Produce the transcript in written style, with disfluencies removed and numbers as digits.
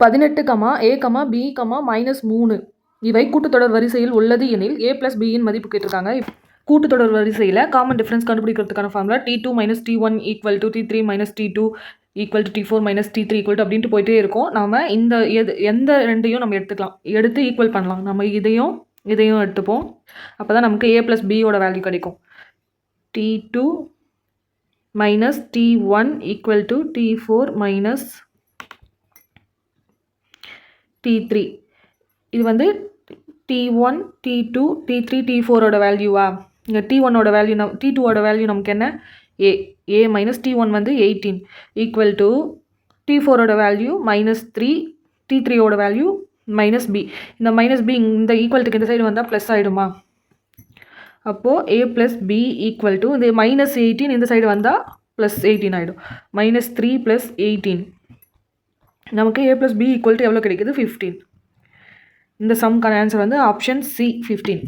18, A, B, -3 இவை கூட்டுத்தொடர் வரிசையில் உள்ளது எனில் A + B இன் மதிப்பு கேட்டிருக்காங்க. கூட்டுத்தொடர் வரிசையில் common difference கண்டுபிடிக்கிறதுக்கான formula T2 - T1 = T3 - T2 = T4 - T3 அப்படின்ட்டு போயிட்டே இருக்கும். நாம் எந்த ரெண்டையும் நம்ம எடுத்து ஈக்குவல் பண்ணலாம். நம்ம இதையும் எடுத்துப்போம். அப்போ தான் நமக்கு A + B யோட வேல்யூ கிடைக்கும். T2 - T1 = T4 - T3. இது வந்து T1, T2, T3, T4 ஓட வேல்யூவா? இங்கே T1ஓட வேல்யூ T2ஓட வேல்யூ நமக்கு என்ன? A - T1 வந்து 18 = T4ஓட வேல்யூ -3, T3ஓட வேல்யூ -B. இந்த -B இந்த ஈக்குவல்ட்டுக்கு இந்த சைடு வந்தால் ப்ளஸ் ஆகிடுமா? அப்போது A + B = இந்த -18 இந்த சைடு வந்தால் +18 ஆகிடும். -3 + 18 நமக்கு A + B = எவ்வளோ கிடைக்குது? 15. இந்த சம்க்கான ஆன்சர் வந்து ஆப்ஷன் C 15.